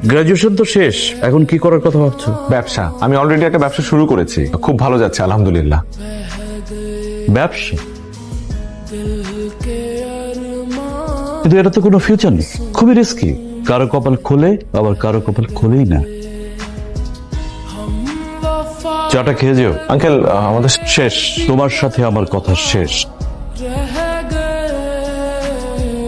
Graduation তো শেষ, এখন কি করার কথা ভাবছো? ব্যবসা। আমি অলরেডি একটা ব্যবসা শুরু করেছি, খুব ভালো যাচ্ছে আলহামদুলিল্লাহ। ব্যবসা? কিন্তু এটা তো কোনো ফিউচার নেই, খুবই রিস্কি। কারো কপাল খোলে, আবার কারো কপাল খোলেই না। চাটা খেয়ে যেও। আঙ্কেল আমাদের শেষ, তোমার সাথে আমার কথা শেষ।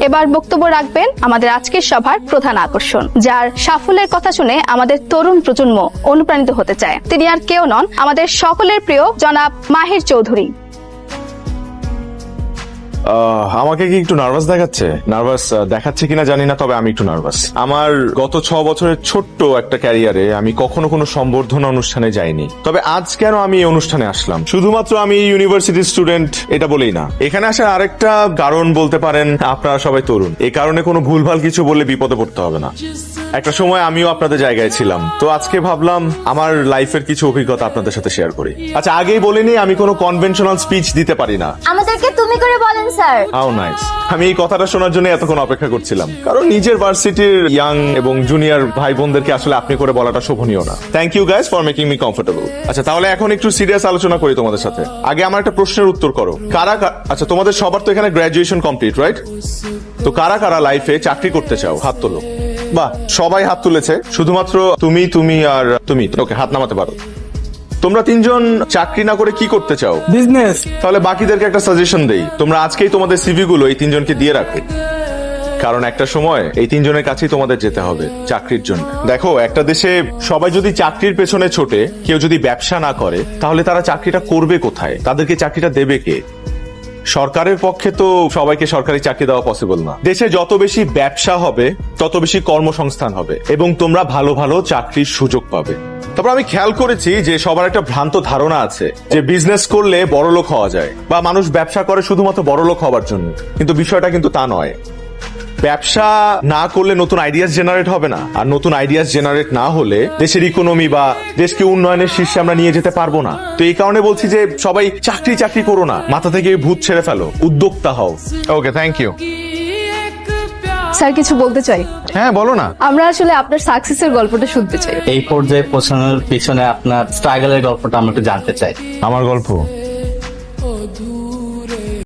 এবার বক্তব্য রাখবেন আমাদের আজকের সভার প্রধান আকর্ষণ, যার সাফল্যের কথা শুনে আমাদের তরুণ প্রজন্ম অনুপ্রাণিত হতে চায়। তিনি আর কেউ নন, আমাদের সকলের প্রিয় জনাব মাহির চৌধুরী। আমাকে কি একটু নার্ভাস দেখাচ্ছে? নার্ভাস দেখাচ্ছে কিনা জানি না, তবে আমি একটু নার্ভাস। আমার গত 6 বছরের ছোট্ট একটা ক্যারিয়ারে আমি কখনো কোনো সম্বর্ধনা অনুষ্ঠানে যাইনি। তবে আজ কেন আমি এই অনুষ্ঠানে আসলাম? শুধুমাত্র আমি ইউনিভার্সিটির স্টুডেন্ট এটা বলেই না। এখানে আসার আরেকটা কারণ বলতে পারেন, আপনারা সবাই তরুণ, এই কারণে কোনো ভুলভাল কিছু বললে বিপদে পড়তে হবে না। একটা সময় আমিও আপনাদের জায়গায় ছিলাম, তো আজকে ভাবলাম আমার লাইফের কিছু অভিজ্ঞতা আপনাদের সাথে শেয়ার করি। আচ্ছা, আগেই বলিনি আমি কোনো কনভেনশনাল স্পিচ দিতে পারি না। আমাদেরকে তুমি করে বলেন স্যার। How nice. আমি এই কথাটা শোনার জন্য এতক্ষণ অপেক্ষা করছিলাম, কারণ নিজের ভার্সিটির ইয়াং এবং জুনিয়র ভাই বোনদেরকে আসলে আপনি করে বলাটা শোভনীয় না। Thank you guys for making me comfortable. আচ্ছা, তাহলে এখন একটু সিরিয়াস আলোচনা করি তোমাদের সাথে। আগে আমার একটা প্রশ্নের উত্তর করো। আচ্ছা, তোমাদের সবার তো এখানে গ্রাজুয়েশন কমপ্লিট, রাইট? তো কারা কারা লাইফে চাকরি করতে চাও? হাত তোলো। বাহ, সবাই হাত তুলেছে, শুধুমাত্র তুমি আর তুমি। ওকে, হাত নামাতে পারো। তোমরা 3 জন চাকরি না করে কি করতে চাও? বিজনেস। তাহলে বাকিদেরকে একটা সাজেশন দেই, তোমরা আজকেই তোমাদের সিভি গুলো এই 3 জনকে দিয়ে রাখো, কারণ একটা সময় এই 3 জনের কাছেই তোমাদের যেতে হবে চাকরির জন্য। দেখো, একটা দেশে সবাই যদি চাকরির পেছনে ছোটে, কেউ যদি ব্যবসা না করে, তাহলে তারা চাকরিটা করবে কোথায়? তাদেরকে চাকরিটা দেবে কে? সরকারের পক্ষে তো সবাইকে সরকারি চাকরি দেওয়া পসিবল না। দেশে যত বেশি ব্যবসা হবে, তত বেশি কর্মসংস্থান হবে এবং তোমরা ভালো ভালো চাকরির সুযোগ পাবে। তারপর আমি খেয়াল করেছি যে সবার একটা ভ্রান্ত ধারণা আছে যে বিজনেস করলে বড়লোক হওয়া যায়, বা মানুষ ব্যবসা করে শুধুমাত্র বড়লোক হওয়ার জন্য, কিন্তু বিষয়টা কিন্তু তা নয়। ব্যবসা না করলে নতুন আইডিয়াস জেনারেট হবে না, আর নতুন আইডিয়াস জেনারেট না হলে দেশের ইকোনমি বা দেশকে উন্নয়নের শীর্ষে আমরা নিয়ে যেতে পারবো না। তো এই কারণে বলছি যে সবাই চাকরি করো না, মাথা থেকে ভূত ছেড়ে ফেলো, উদ্যোক্তা হও। ওকে, থ্যাংক ইউ। স্যার, কিছু বলতে চাই। হ্যাঁ, বলো না। আমরা আসলে আপনার সাকসেসের গল্পটা শুনতে চাই। এই পর্যায়ে পৌঁছানোর পিছনে আপনার স্ট্রাগলের গল্পটা আমরা একটু জানতে চাই। আমার গল্প?